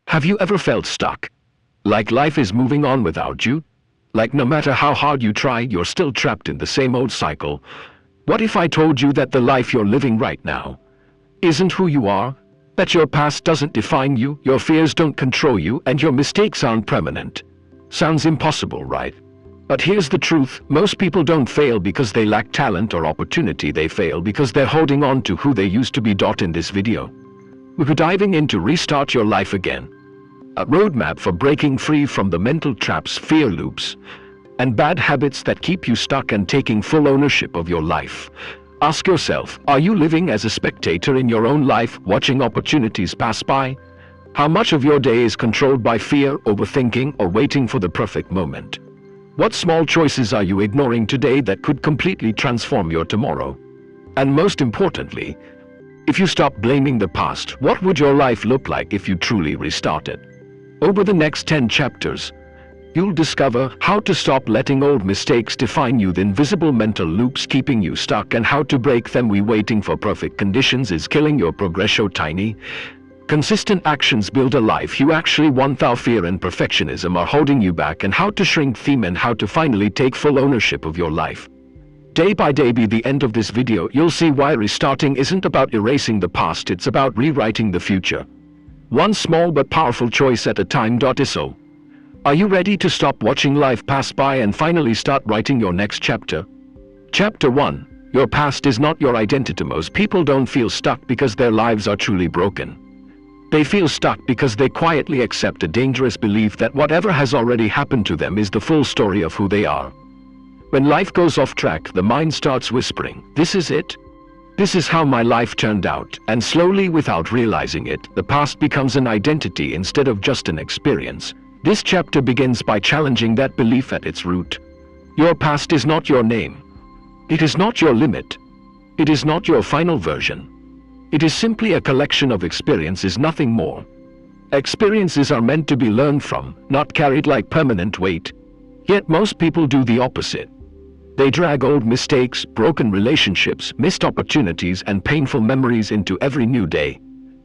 Have you ever felt stuck? Like life is moving on without you? Like no matter how hard you try, you're still trapped in the same old cycle? What if I told you that the life you're living right now isn't who you are? That your past doesn't define you, your fears don't control you, and your mistakes aren't permanent? Sounds impossible, right? But here's the truth: most people don't fail because they lack talent or opportunity. They fail because they're holding on to who they used to be. In this video, we're diving into Restart Your Life Again, a roadmap for breaking free from the mental traps, fear loops, and bad habits that keep you stuck and taking full ownership of your life. Ask yourself, are you living as a spectator in your own life, watching opportunities pass by? How much of your day is controlled by fear, overthinking, or waiting for the perfect moment? What small choices are you ignoring today that could completely transform your tomorrow? And most importantly, if you stop blaming the past, what would your life look like if you truly restarted? Over the next 10 chapters, you'll discover how to stop letting old mistakes define you, the invisible mental loops keeping you stuck, and how to break them. Waiting for perfect conditions is killing your progress. Tiny, consistent actions build a life you actually want. Our fear and perfectionism are holding you back, and how to shrink them, and how to finally take full ownership of your life. Day by day. By the end of this video, you'll see why restarting isn't about erasing the past, it's about rewriting the future. One small but powerful choice at a time. So, are you ready to stop watching life pass by and finally start writing your next chapter? Chapter 1. Your past is not your identity. Most people don't feel stuck because their lives are truly broken. They feel stuck because they quietly accept a dangerous belief that whatever has already happened to them is the full story of who they are. When life goes off track, the mind starts whispering, "This is it. This is how my life turned out," and slowly, without realizing it, the past becomes an identity instead of just an experience. This chapter begins by challenging that belief at its root. Your past is not your name. It is not your limit. It is not your final version. It is simply a collection of experiences, nothing more. Experiences are meant to be learned from, not carried like permanent weight. Yet most people do the opposite. They drag old mistakes, broken relationships, missed opportunities, and painful memories into every new day.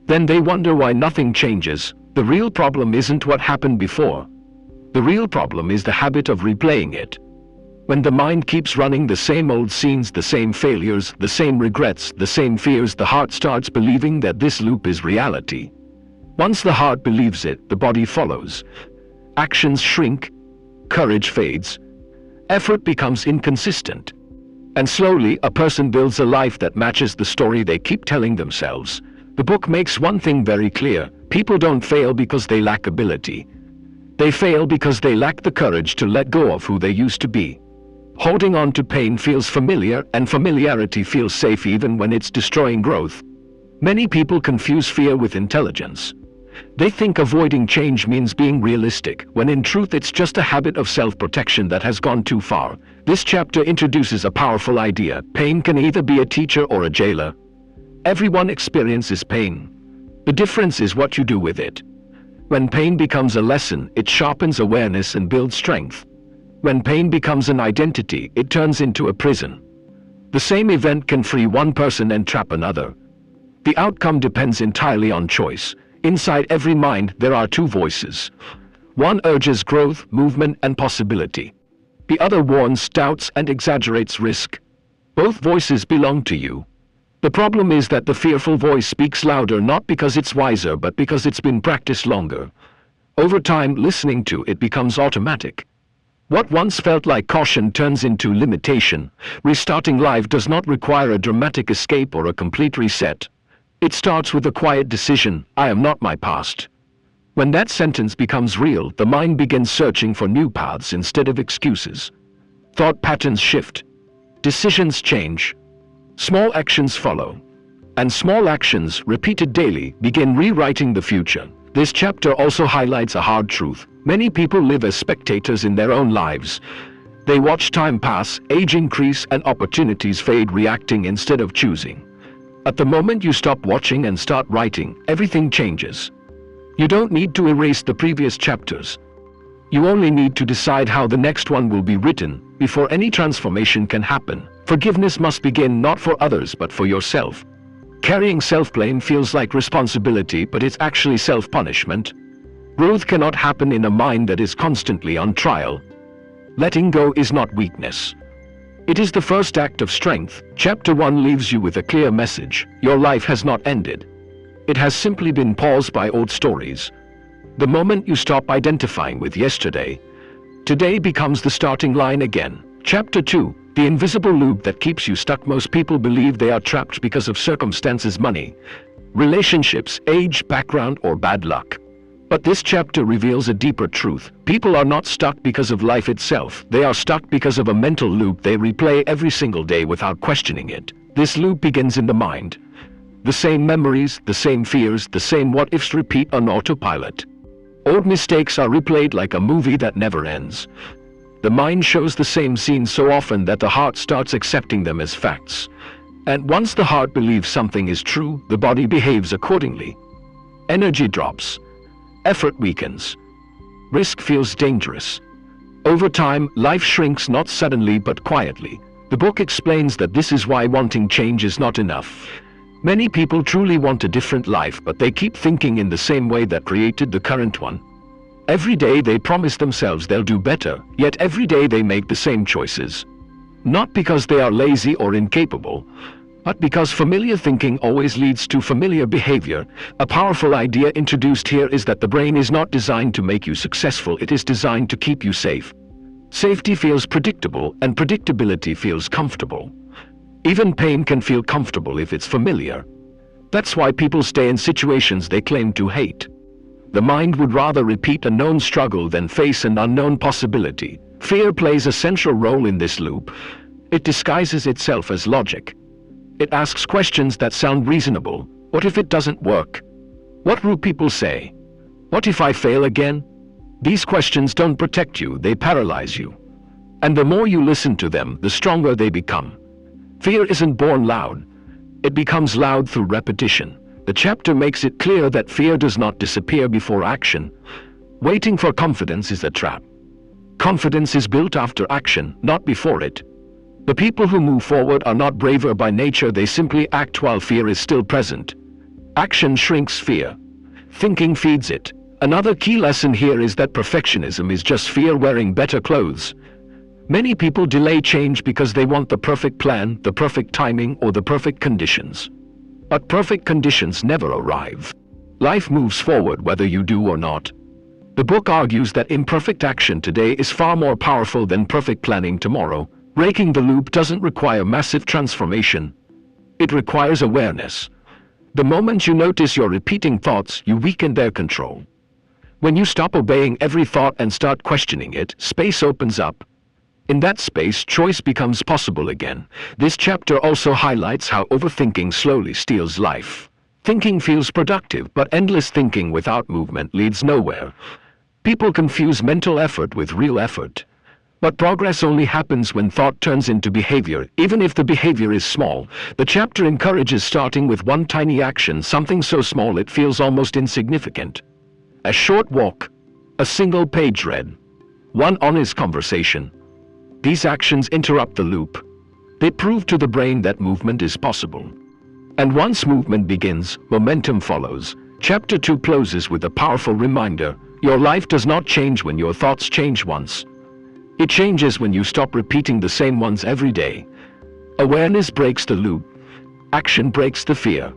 Then they wonder why nothing changes. The real problem isn't what happened before. The real problem is the habit of replaying it. When the mind keeps running the same old scenes, the same failures, the same regrets, the same fears, the heart starts believing that this loop is reality. Once the heart believes it, the body follows. Actions shrink, courage fades, effort becomes inconsistent. And slowly, a person builds a life that matches the story they keep telling themselves. The book makes one thing very clear: people don't fail because they lack ability. They fail because they lack the courage to let go of who they used to be. Holding on to pain feels familiar, and familiarity feels safe even when it's destroying growth. Many people confuse fear with intelligence. They think avoiding change means being realistic, when in truth it's just a habit of self-protection that has gone too far. This chapter introduces a powerful idea: pain can either be a teacher or a jailer. Everyone experiences pain. The difference is what you do with it. When pain becomes a lesson, it sharpens awareness and builds strength. When pain becomes an identity, it turns into a prison. The same event can free one person and trap another. The outcome depends entirely on choice. Inside every mind, there are two voices. One urges growth, movement, and possibility. The other warns, doubts, and exaggerates risk. Both voices belong to you. The problem is that the fearful voice speaks louder, not because it's wiser, but because it's been practiced longer. Over time, listening to it becomes automatic. What once felt like caution turns into limitation. Restarting life does not require a dramatic escape or a complete reset. It starts with a quiet decision: I am not my past. When that sentence becomes real, the mind begins searching for new paths instead of excuses. Thought patterns shift. Decisions change. Small actions follow. And small actions, repeated daily, begin rewriting the future. This chapter also highlights a hard truth. Many people live as spectators in their own lives. They watch time pass, age increase, and opportunities fade, reacting instead of choosing. At the moment you stop watching and start writing, everything changes. You don't need to erase the previous chapters. You only need to decide how the next one will be written. Before any transformation can happen, forgiveness must begin, not for others but for yourself. Carrying self-blame feels like responsibility, but it's actually self-punishment. Growth cannot happen in a mind that is constantly on trial. Letting go is not weakness. It is the first act of strength. Chapter 1 leaves you with a clear message. Your life has not ended. It has simply been paused by old stories. The moment you stop identifying with yesterday, today becomes the starting line again. Chapter 2, the invisible loop that keeps you stuck. Most people believe they are trapped because of circumstances, money, relationships, age, background, or bad luck. But this chapter reveals a deeper truth. People are not stuck because of life itself. They are stuck because of a mental loop they replay every single day without questioning it. This loop begins in the mind. The same memories, the same fears, the same what-ifs repeat on autopilot. Old mistakes are replayed like a movie that never ends. The mind shows the same scenes so often that the heart starts accepting them as facts. And once the heart believes something is true, the body behaves accordingly. Energy drops. Effort weakens. Risk feels dangerous. Over time, life shrinks, not suddenly but quietly. The book explains that this is why wanting change is not enough. Many people truly want a different life, but they keep thinking in the same way that created the current one. Every day they promise themselves they'll do better, yet every day they make the same choices. Not because they are lazy or incapable, but because familiar thinking always leads to familiar behavior. A powerful idea introduced here is that the brain is not designed to make you successful, it is designed to keep you safe. Safety feels predictable, and predictability feels comfortable. Even pain can feel comfortable if it's familiar. That's why people stay in situations they claim to hate. The mind would rather repeat a known struggle than face an unknown possibility. Fear plays a central role in this loop. It disguises itself as logic. It asks questions that sound reasonable. What if it doesn't work? What will people say? What if I fail again? These questions don't protect you, they paralyze you. And the more you listen to them, the stronger they become. Fear isn't born loud. It becomes loud through repetition. The chapter makes it clear that fear does not disappear before action. Waiting for confidence is a trap. Confidence is built after action, not before it. The people who move forward are not braver by nature, they simply act while fear is still present. Action shrinks fear. Thinking feeds it. Another key lesson here is that perfectionism is just fear wearing better clothes. Many people delay change because they want the perfect plan, the perfect timing, or the perfect conditions. But perfect conditions never arrive. Life moves forward whether you do or not. The book argues that imperfect action today is far more powerful than perfect planning tomorrow. Breaking the loop doesn't require massive transformation. It requires awareness. The moment you notice your repeating thoughts, you weaken their control. When you stop obeying every thought and start questioning it, space opens up. In that space, choice becomes possible again. This chapter also highlights how overthinking slowly steals life. Thinking feels productive, but endless thinking without movement leads nowhere. People confuse mental effort with real effort. But progress only happens when thought turns into behavior, even if the behavior is small. The chapter encourages starting with one tiny action, something so small it feels almost insignificant. A short walk, a single page read, one honest conversation. These actions interrupt the loop. They prove to the brain that movement is possible. And once movement begins, momentum follows. Chapter 2 closes with a powerful reminder. Your life does not change when your thoughts change once. It changes when you stop repeating the same ones every day. Awareness breaks the loop. Action breaks the fear.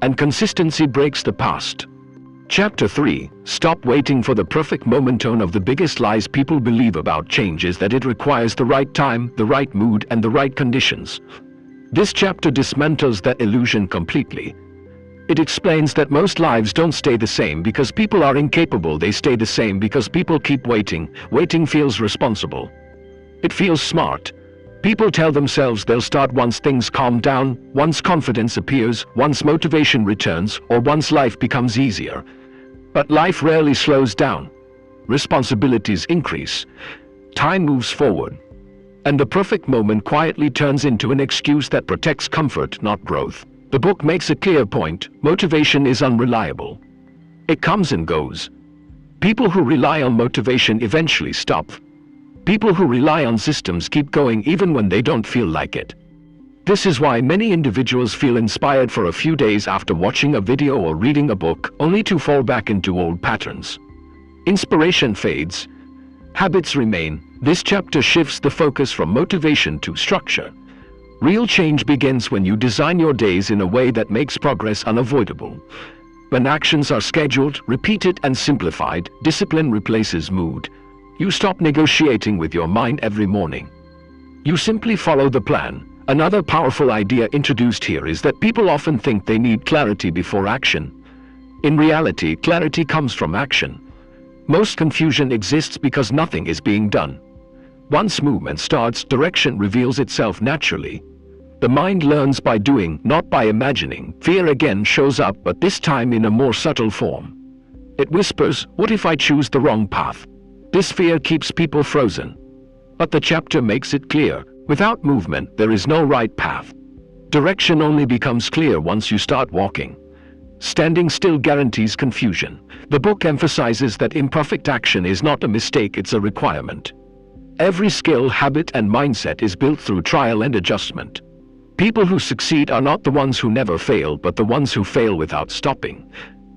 And consistency breaks the past. Chapter 3, Stop Waiting for the Perfect Moment. One of the biggest lies people believe about change is that it requires the right time, the right mood, and the right conditions. This chapter dismantles that illusion completely. It explains that most lives don't stay the same because people are incapable, they stay the same because people keep waiting. Waiting feels responsible. It feels smart. People tell themselves they'll start once things calm down, once confidence appears, once motivation returns, or once life becomes easier. But life rarely slows down. Responsibilities increase. Time moves forward. And the perfect moment quietly turns into an excuse that protects comfort, not growth. The book makes a clear point. Motivation is unreliable. It comes and goes. People who rely on motivation eventually stop. People who rely on systems keep going even when they don't feel like it. This is why many individuals feel inspired for a few days after watching a video or reading a book, only to fall back into old patterns. Inspiration fades. Habits remain. This chapter shifts the focus from motivation to structure. Real change begins when you design your days in a way that makes progress unavoidable. When actions are scheduled, repeated, and simplified, discipline replaces mood. You stop negotiating with your mind every morning. You simply follow the plan. Another powerful idea introduced here is that people often think they need clarity before action. In reality, clarity comes from action. Most confusion exists because nothing is being done. Once movement starts, direction reveals itself naturally. The mind learns by doing, not by imagining. Fear again shows up, but this time in a more subtle form. It whispers, "What if I choose the wrong path?" This fear keeps people frozen. But the chapter makes it clear. Without movement, there is no right path. Direction only becomes clear once you start walking. Standing still guarantees confusion. The book emphasizes that imperfect action is not a mistake, it's a requirement. Every skill, habit, and mindset is built through trial and adjustment. People who succeed are not the ones who never fail, but the ones who fail without stopping.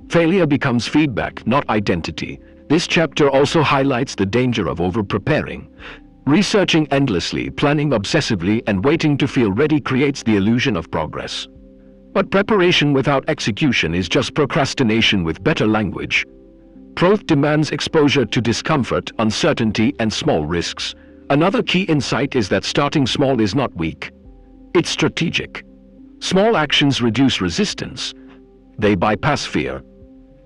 Failure becomes feedback, not identity. This chapter also highlights the danger of over-preparing. Researching endlessly, planning obsessively, and waiting to feel ready creates the illusion of progress. But preparation without execution is just procrastination with better language. Growth demands exposure to discomfort, uncertainty, and small risks. Another key insight is that starting small is not weak. It's strategic. Small actions reduce resistance. They bypass fear.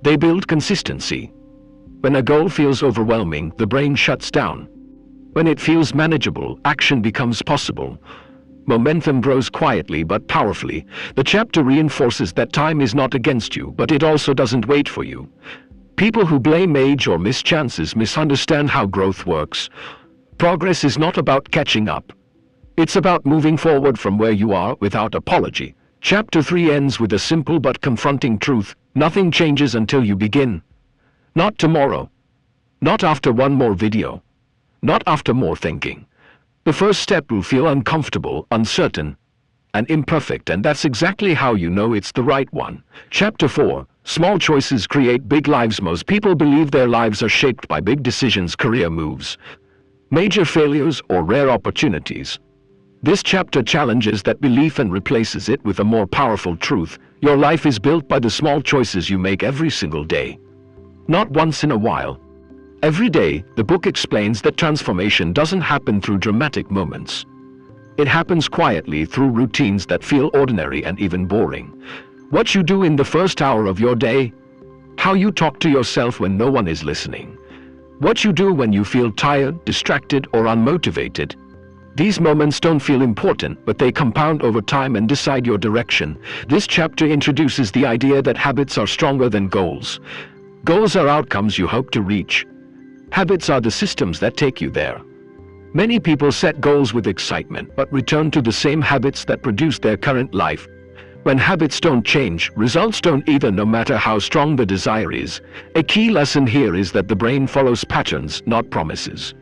They build consistency. When a goal feels overwhelming, the brain shuts down. When it feels manageable, action becomes possible. Momentum grows quietly but powerfully. The chapter reinforces that time is not against you, but it also doesn't wait for you. People who blame age or miss chances misunderstand how growth works. Progress is not about catching up. It's about moving forward from where you are without apology. Chapter 3 ends with a simple but confronting truth. Nothing changes until you begin. Not tomorrow. Not after one more video. Not after more thinking. The first step will feel uncomfortable, uncertain, and imperfect, and that's exactly how you know it's the right one. Chapter 4. Small choices create big lives. Most people believe their lives are shaped by big decisions, career moves, major failures, or rare opportunities. This chapter challenges that belief and replaces it with a more powerful truth. Your life is built by the small choices you make every single day. Not once in a while. Every day, the book explains that transformation doesn't happen through dramatic moments. It happens quietly through routines that feel ordinary and even boring. What you do in the first hour of your day, how you talk to yourself when no one is listening, what you do when you feel tired, distracted, or unmotivated. These moments don't feel important, but they compound over time and decide your direction. This chapter introduces the idea that habits are stronger than goals. Goals are outcomes you hope to reach. Habits are the systems that take you there. Many people set goals with excitement, but return to the same habits that produce their current life. When habits don't change, results don't either, no matter how strong the desire is. A key lesson here is that the brain follows patterns, not promises.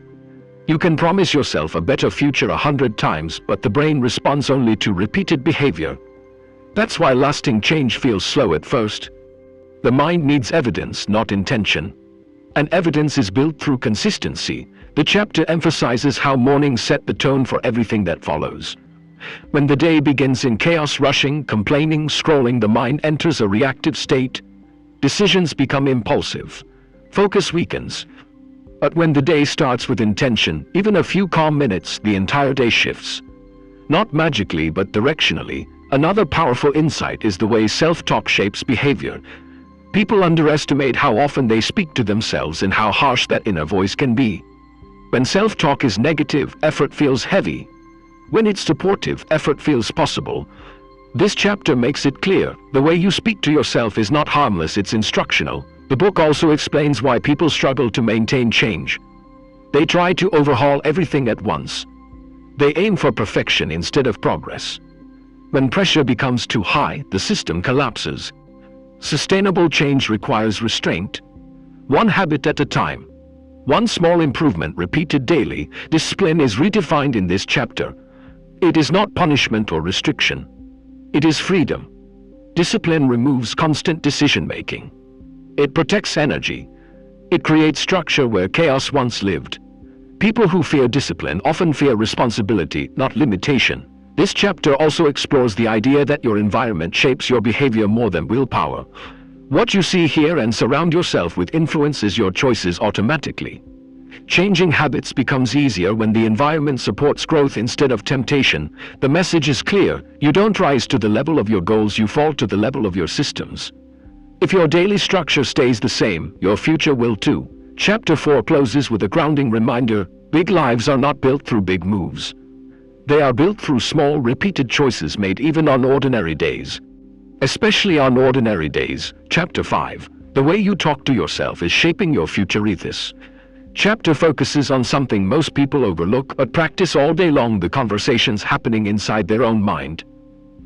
You can promise yourself a better future 100 times, but the brain responds only to repeated behavior. That's why lasting change feels slow at first. The mind needs evidence, not intention. And evidence is built through consistency. The chapter emphasizes how mornings set the tone for everything that follows. When the day begins in chaos, rushing, complaining, scrolling, the mind enters a reactive state. Decisions become impulsive. Focus weakens. But when the day starts with intention, even a few calm minutes, the entire day shifts. Not magically, but directionally. Another powerful insight is the way self-talk shapes behavior. People underestimate how often they speak to themselves and how harsh that inner voice can be. When self-talk is negative, effort feels heavy. When it's supportive, effort feels possible. This chapter makes it clear, the way you speak to yourself is not harmless, it's instructional. The book also explains why people struggle to maintain change. They try to overhaul everything at once. They aim for perfection instead of progress. When pressure becomes too high, the system collapses. Sustainable change requires restraint. One habit at a time. One small improvement repeated daily. Discipline is redefined in this chapter. It is not punishment or restriction. It is freedom. Discipline removes constant decision-making. It protects energy. It creates structure where chaos once lived. People who fear discipline often fear responsibility, not limitation. This chapter also explores the idea that your environment shapes your behavior more than willpower. What you see, hear, and surround yourself with influences your choices automatically. Changing habits becomes easier when the environment supports growth instead of temptation. The message is clear: you don't rise to the level of your goals, you fall to the level of your systems. If your daily structure stays the same, your future will too. Chapter 4 closes with a grounding reminder: big lives are not built through big moves. They are built through small, repeated choices made even on ordinary days. Especially on ordinary days. Chapter 5. The way you talk to yourself is shaping your future ethos. Chapter focuses on something most people overlook but practice all day long: the conversations happening inside their own mind.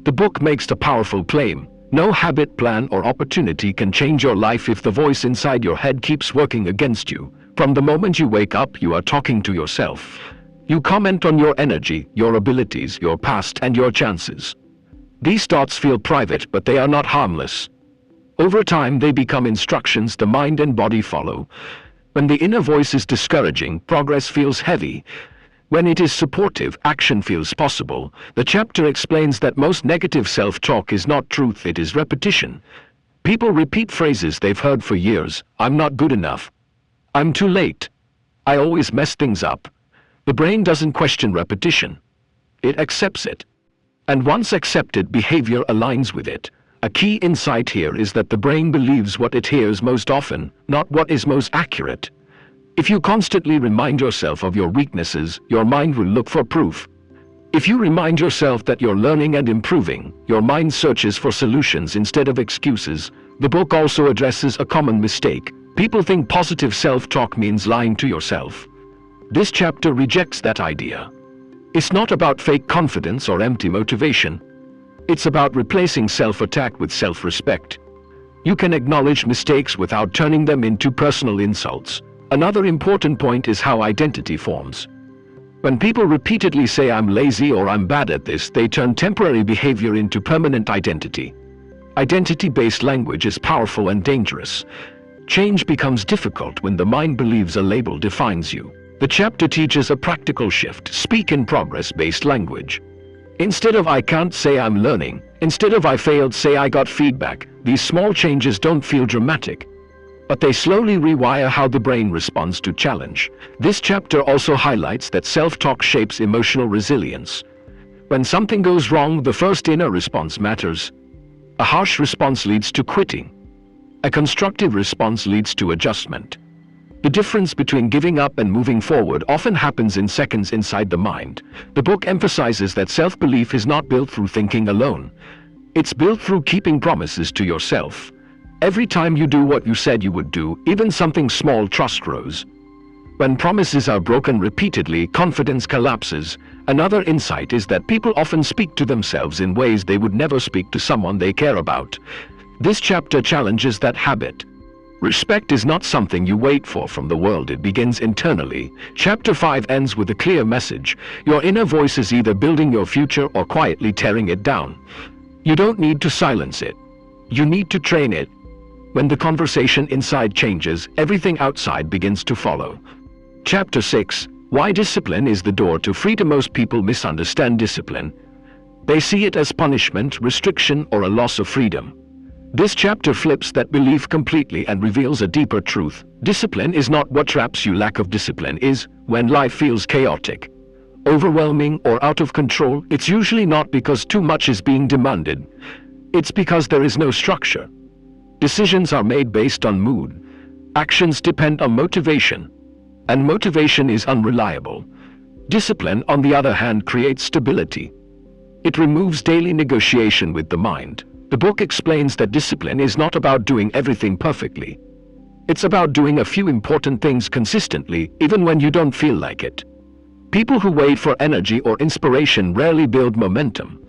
The book makes a powerful claim: no habit, plan, or opportunity can change your life if the voice inside your head keeps working against you. From the moment you wake up, you are talking to yourself. You comment on your energy, your abilities, your past, and your chances. These thoughts feel private, but they are not harmless. Over time, they become instructions the mind and body follow. When the inner voice is discouraging, progress feels heavy. When it is supportive, action feels possible. The chapter explains that most negative self-talk is not truth, it is repetition. People repeat phrases they've heard for years: I'm not good enough. I'm too late. I always mess things up. The brain doesn't question repetition. It accepts it. And once accepted, behavior aligns with it. A key insight here is that the brain believes what it hears most often, not what is most accurate. If you constantly remind yourself of your weaknesses, your mind will look for proof. If you remind yourself that you're learning and improving, your mind searches for solutions instead of excuses. The book also addresses a common mistake. People think positive self-talk means lying to yourself. This chapter rejects that idea. It's not about fake confidence or empty motivation. It's about replacing self-attack with self-respect. You can acknowledge mistakes without turning them into personal insults. Another important point is how identity forms. When people repeatedly say I'm lazy or I'm bad at this, they turn temporary behavior into permanent identity. Identity-based language is powerful and dangerous. Change becomes difficult when the mind believes a label defines you. The chapter teaches a practical shift: speak in progress-based language. Instead of I can't, say I'm learning. Instead of I failed, say I got feedback. These small changes don't feel dramatic, but they slowly rewire how the brain responds to challenge. This chapter also highlights that self-talk shapes emotional resilience. When something goes wrong, the first inner response matters. A harsh response leads to quitting. A constructive response leads to adjustment. The difference between giving up and moving forward often happens in seconds inside the mind. The book emphasizes that self-belief is not built through thinking alone. It's built through keeping promises to yourself. Every time you do what you said you would do, even something small, trust grows. When promises are broken repeatedly, confidence collapses. Another insight is that people often speak to themselves in ways they would never speak to someone they care about. This chapter challenges that habit. Respect is not something you wait for from the world, it begins internally. Chapter 5 ends with a clear message: your inner voice is either building your future or quietly tearing it down. You don't need to silence it. You need to train it. When the conversation inside changes, everything outside begins to follow. Chapter 6: Why discipline is the door to freedom. Most people misunderstand discipline. They see it as punishment, restriction, or a loss of freedom. This chapter flips that belief completely and reveals a deeper truth. Discipline is not what traps you. Lack of discipline is when life feels chaotic, overwhelming, or out of control. It's usually not because too much is being demanded. It's because there is no structure. Decisions are made based on mood. Actions depend on motivation, and motivation is unreliable. Discipline, on the other hand, creates stability. It removes daily negotiation with the mind. The book explains that discipline is not about doing everything perfectly. It's about doing a few important things consistently, even when you don't feel like it. People who wait for energy or inspiration rarely build momentum.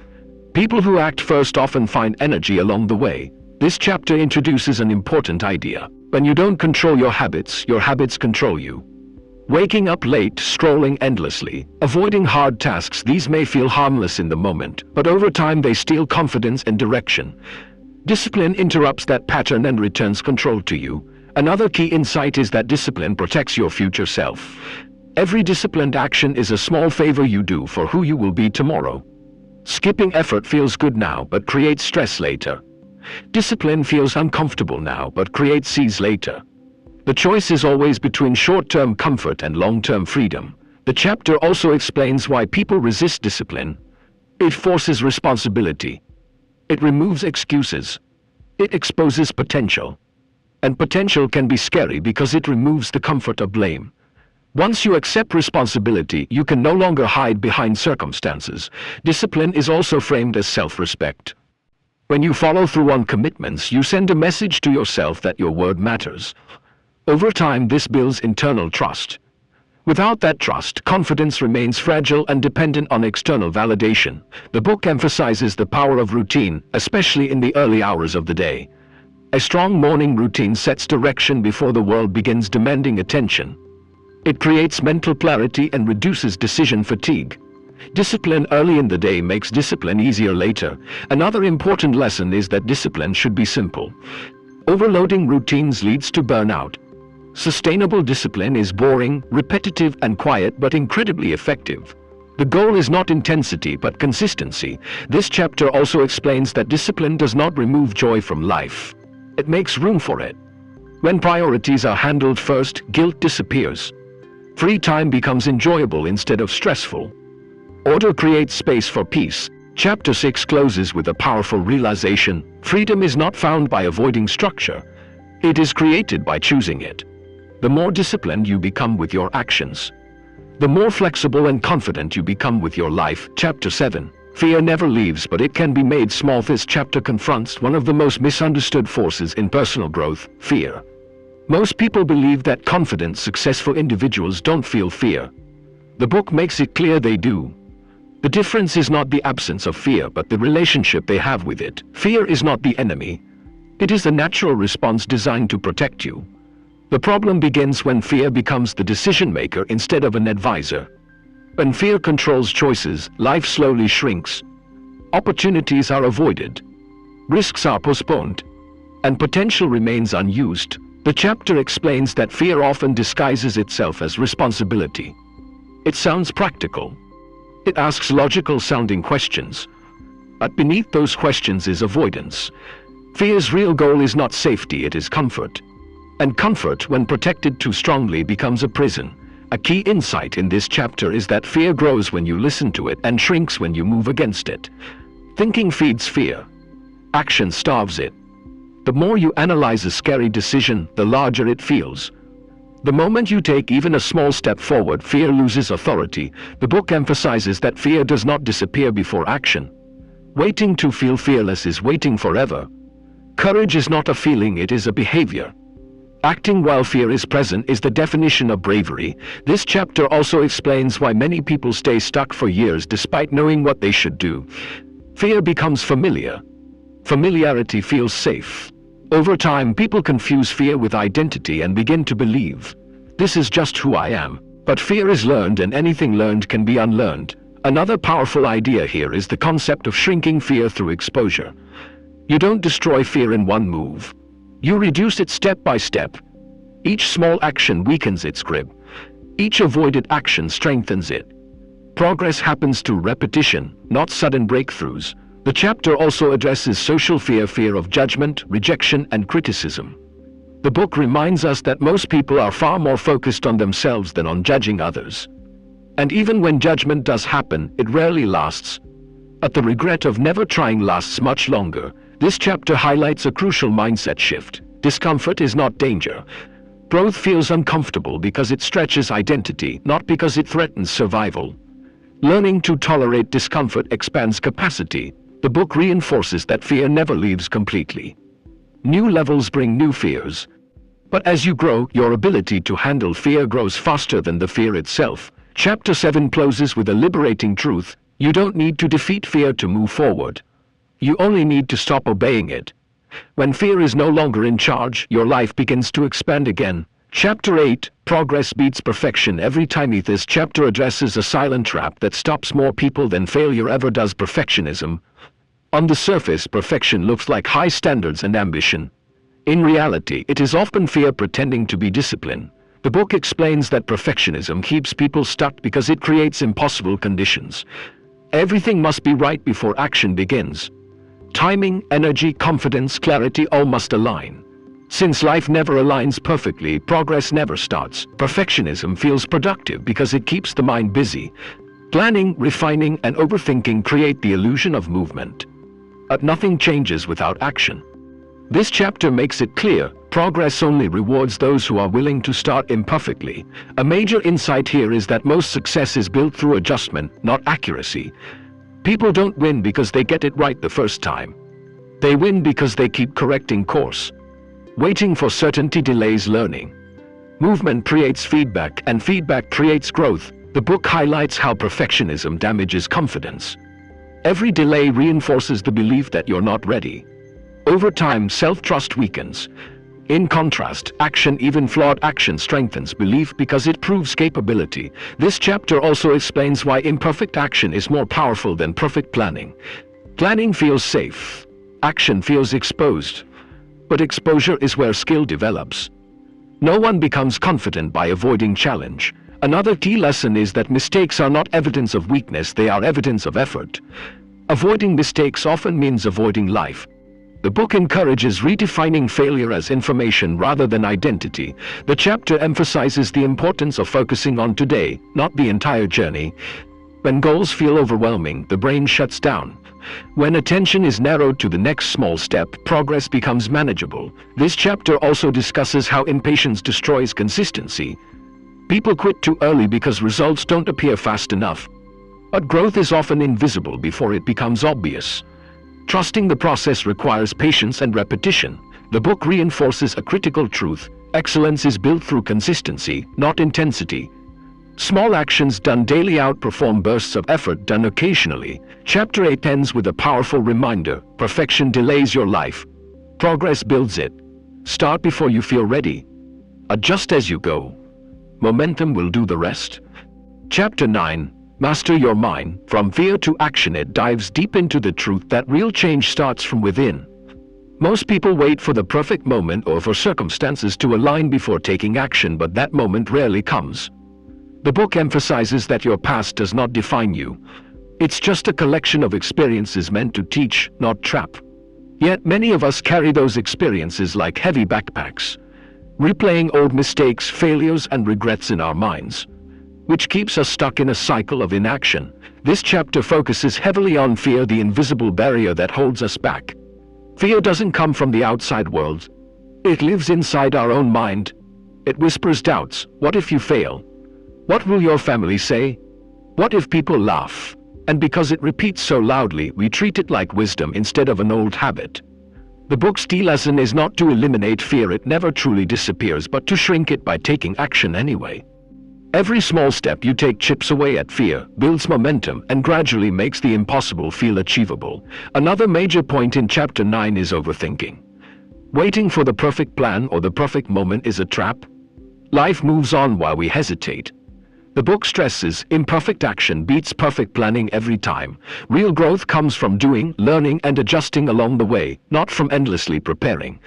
People who act first often find energy along the way. This chapter introduces an important idea. When you don't control your habits control you. Waking up late, scrolling endlessly, avoiding hard tasks, these may feel harmless in the moment, but over time they steal confidence and direction. Discipline interrupts that pattern and returns control to you. Another key insight is that discipline protects your future self. Every disciplined action is a small favor you do for who you will be tomorrow. Skipping effort feels good now but creates stress later. Discipline feels uncomfortable now but creates ease later. The choice is always between short-term comfort and long-term freedom. The chapter also explains why people resist discipline. It forces responsibility. It removes excuses. It exposes potential. And potential can be scary because it removes the comfort of blame. Once you accept responsibility, you can no longer hide behind circumstances. Discipline is also framed as self-respect. When you follow through on commitments, you send a message to yourself that your word matters. Over time, this builds internal trust. Without that trust, confidence remains fragile and dependent on external validation. The book emphasizes the power of routine, especially in the early hours of the day. A strong morning routine sets direction before the world begins demanding attention. It creates mental clarity and reduces decision fatigue. Discipline early in the day makes discipline easier later. Another important lesson is that discipline should be simple. Overloading routines leads to burnout. Sustainable discipline is boring, repetitive, and quiet, but incredibly effective. The goal is not intensity, but consistency. This chapter also explains that discipline does not remove joy from life. It makes room for it. When priorities are handled first, guilt disappears. Free time becomes enjoyable instead of stressful. Order creates space for peace. Chapter 6 closes with a powerful realization. Freedom is not found by avoiding structure. It is created by choosing it. The more disciplined you become with your actions, the more flexible and confident you become with your life. Chapter 7. Fear never leaves, but it can be made small. This chapter confronts one of the most misunderstood forces in personal growth: fear. Most people believe that confident, successful individuals don't feel fear. The book makes it clear they do. The difference is not the absence of fear, but the relationship they have with it. Fear is not the enemy. It is a natural response designed to protect you. The problem begins when fear becomes the decision maker instead of an advisor. When fear controls choices, life slowly shrinks. Opportunities are avoided. Risks are postponed. And potential remains unused. The chapter explains that fear often disguises itself as responsibility. It sounds practical. It asks logical-sounding questions. But beneath those questions is avoidance. Fear's real goal is not safety, it is comfort. And comfort, when protected too strongly, becomes a prison. A key insight in this chapter is that fear grows when you listen to it and shrinks when you move against it. Thinking feeds fear. Action starves it. The more you analyze a scary decision, the larger it feels. The moment you take even a small step forward, fear loses authority. The book emphasizes that fear does not disappear before action. Waiting to feel fearless is waiting forever. Courage is not a feeling, it is a behavior. Acting while fear is present is the definition of bravery. This chapter also explains why many people stay stuck for years despite knowing what they should do. Fear becomes familiar. Familiarity feels safe. Over time, people confuse fear with identity and begin to believe, "This is just who I am." But fear is learned, and anything learned can be unlearned. Another powerful idea here is the concept of shrinking fear through exposure. You don't destroy fear in one move. You reduce it step by step. Each small action weakens its grip. Each avoided action strengthens it. Progress happens through repetition, not sudden breakthroughs. The chapter also addresses social fear, fear of judgment, rejection, and criticism. The book reminds us that most people are far more focused on themselves than on judging others. And even when judgment does happen, it rarely lasts. But the regret of never trying lasts much longer. This chapter highlights a crucial mindset shift. Discomfort is not danger. Growth feels uncomfortable because it stretches identity, not because it threatens survival. Learning to tolerate discomfort expands capacity. The book reinforces that fear never leaves completely. New levels bring new fears. But as you grow, your ability to handle fear grows faster than the fear itself. Chapter 7 closes with a liberating truth. You don't need to defeat fear to move forward. You only need to stop obeying it. When fear is no longer in charge, your life begins to expand again. Chapter 8, Progress Beats Perfection. Every time this chapter addresses a silent trap that stops more people than failure ever does: perfectionism. On the surface, perfection looks like high standards and ambition. In reality, it is often fear pretending to be discipline. The book explains that perfectionism keeps people stuck because it creates impossible conditions. Everything must be right before action begins. Timing, energy, confidence, clarity all must align. Since life never aligns perfectly, progress never starts. Perfectionism feels productive because it keeps the mind busy. Planning, refining, and overthinking create the illusion of movement. But nothing changes without action. This chapter makes it clear, progress only rewards those who are willing to start imperfectly. A major insight here is that most success is built through adjustment, not accuracy. People don't win because they get it right the first time. They win because they keep correcting course. Waiting for certainty delays learning. Movement creates feedback, and feedback creates growth. The book highlights how perfectionism damages confidence. Every delay reinforces the belief that you're not ready. Over time, self-trust weakens. In contrast, action, even flawed action, strengthens belief because it proves capability. This chapter also explains why imperfect action is more powerful than perfect planning. Planning feels safe. Action feels exposed. But exposure is where skill develops. No one becomes confident by avoiding challenge. Another key lesson is that mistakes are not evidence of weakness, they are evidence of effort. Avoiding mistakes often means avoiding life. The book encourages redefining failure as information rather than identity. The chapter emphasizes the importance of focusing on today, not the entire journey. When goals feel overwhelming, the brain shuts down. When attention is narrowed to the next small step, progress becomes manageable. This chapter also discusses how impatience destroys consistency. People quit too early because results don't appear fast enough. But growth is often invisible before it becomes obvious. Trusting the process requires patience and repetition. The book reinforces a critical truth: excellence is built through consistency, not intensity. Small actions done daily outperform bursts of effort done occasionally. Chapter 8 ends with a powerful reminder: perfection delays your life. Progress builds it. Start before you feel ready. Adjust as you go. Momentum will do the rest. Chapter 9. Master your mind. From fear to action. It dives deep into the truth that real change starts from within. Most people wait for the perfect moment or for circumstances to align before taking action, but that moment rarely comes. The book emphasizes that your past does not define you. It's just a collection of experiences meant to teach, not trap. Yet many of us carry those experiences like heavy backpacks, replaying old mistakes, failures, and regrets in our minds, which keeps us stuck in a cycle of inaction. This chapter focuses heavily on fear, the invisible barrier that holds us back. Fear doesn't come from the outside world. It lives inside our own mind. It whispers doubts. What if you fail? What will your family say? What if people laugh? And because it repeats so loudly, we treat it like wisdom instead of an old habit. The book's key lesson is not to eliminate fear. It never truly disappears, but to shrink it by taking action anyway. Every small step you take chips away at fear, builds momentum, and gradually makes the impossible feel achievable. Another major point in Chapter 9 is overthinking. Waiting for the perfect plan or the perfect moment is a trap. Life moves on while we hesitate. The book stresses imperfect action beats perfect planning every time. Real growth comes from doing, learning, and adjusting along the way, not from endlessly preparing.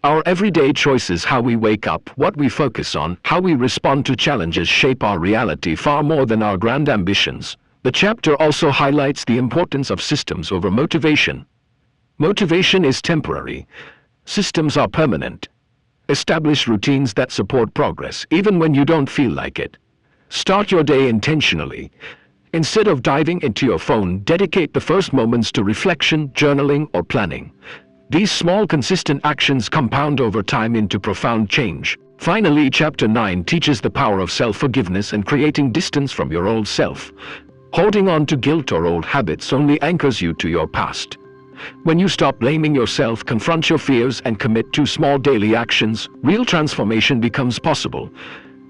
Our everyday choices, how we wake up, what we focus on, how we respond to challenges, shape our reality far more than our grand ambitions. The chapter also highlights the importance of systems over motivation. Motivation is temporary. Systems are permanent. Establish routines that support progress, even when you don't feel like it. Start your day intentionally. Instead of diving into your phone, dedicate the first moments to reflection, journaling, or planning. These small, consistent actions compound over time into profound change. Finally, Chapter 9 teaches the power of self-forgiveness and creating distance from your old self. Holding on to guilt or old habits only anchors you to your past. When you stop blaming yourself, confront your fears, and commit to small daily actions, real transformation becomes possible.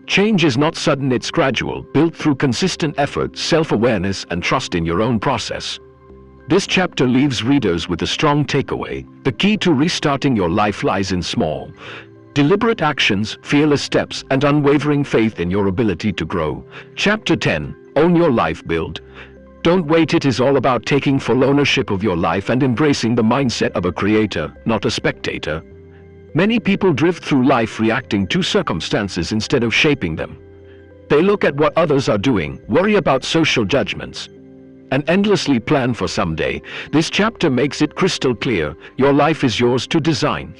Change is not sudden, it's gradual, built through consistent effort, self-awareness, and trust in your own process. This chapter leaves readers with a strong takeaway. The key to restarting your life lies in small, deliberate actions, fearless steps, and unwavering faith in your ability to grow. Chapter 10. Own your life. Build. Don't wait. It is all about taking full ownership of your life and embracing the mindset of a creator, not a spectator. Many people drift through life reacting to circumstances instead of shaping them. They look at what others are doing, worry about social judgments, and endlessly plan for someday. This chapter makes it crystal clear: your life is yours to design.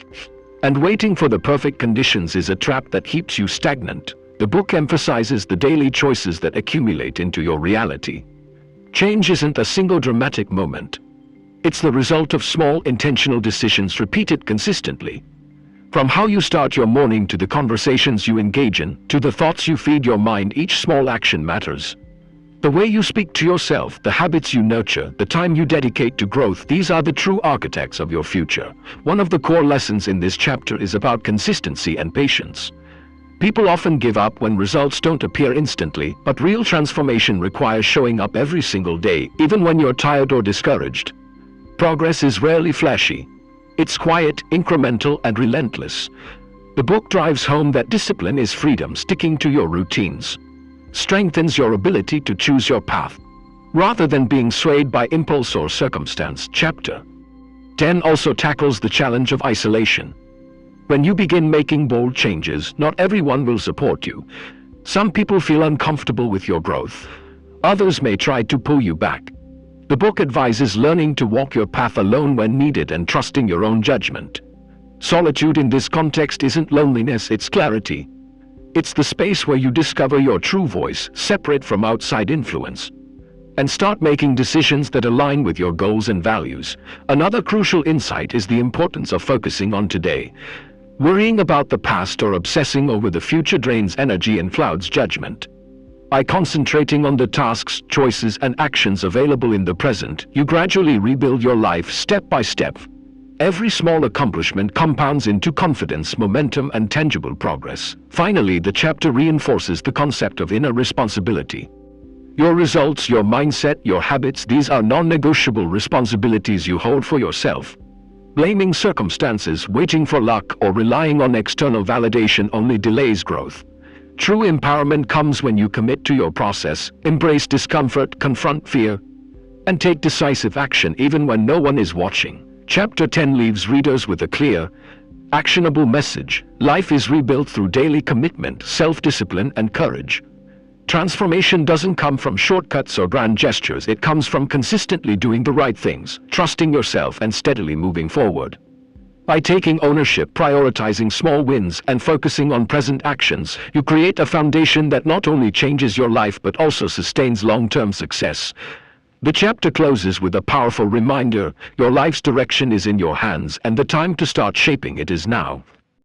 And waiting for the perfect conditions is a trap that keeps you stagnant. The book emphasizes the daily choices that accumulate into your reality. Change isn't a single dramatic moment. It's the result of small, intentional decisions repeated consistently. From how you start your morning to the conversations you engage in, to the thoughts you feed your mind, each small action matters. The way you speak to yourself, the habits you nurture, the time you dedicate to growth, these are the true architects of your future. One of the core lessons in this chapter is about consistency and patience. People often give up when results don't appear instantly, but real transformation requires showing up every single day, even when you're tired or discouraged. Progress is rarely flashy. It's quiet, incremental, and relentless. The book drives home that discipline is freedom. Sticking to your routines strengthens your ability to choose your path, rather than being swayed by impulse or circumstance. Chapter 10 also tackles the challenge of isolation. When you begin making bold changes, not everyone will support you. Some people feel uncomfortable with your growth. Others may try to pull you back. The book advises learning to walk your path alone when needed and trusting your own judgment. Solitude in this context isn't loneliness, it's clarity. It's the space where you discover your true voice, separate from outside influence, and start making decisions that align with your goals and values. Another crucial insight is the importance of focusing on today. Worrying about the past or obsessing over the future drains energy and clouds judgment. By concentrating on the tasks, choices, and actions available in the present, you gradually rebuild your life step by step. Every small accomplishment compounds into confidence, momentum, and tangible progress. Finally, the chapter reinforces the concept of inner responsibility. Your results, your mindset, your habits, these are non-negotiable responsibilities you hold for yourself. Blaming circumstances, waiting for luck, or relying on external validation only delays growth. True empowerment comes when you commit to your process, embrace discomfort, confront fear, and take decisive action even when no one is watching. Chapter 10 leaves readers with a clear, actionable message. Life is rebuilt through daily commitment, self-discipline, and courage. Transformation doesn't come from shortcuts or grand gestures. It comes from consistently doing the right things, trusting yourself, and steadily moving forward. By taking ownership, prioritizing small wins, and focusing on present actions, you create a foundation that not only changes your life but also sustains long-term success. The chapter closes with a powerful reminder: your life's direction is in your hands, and the time to start shaping it is now.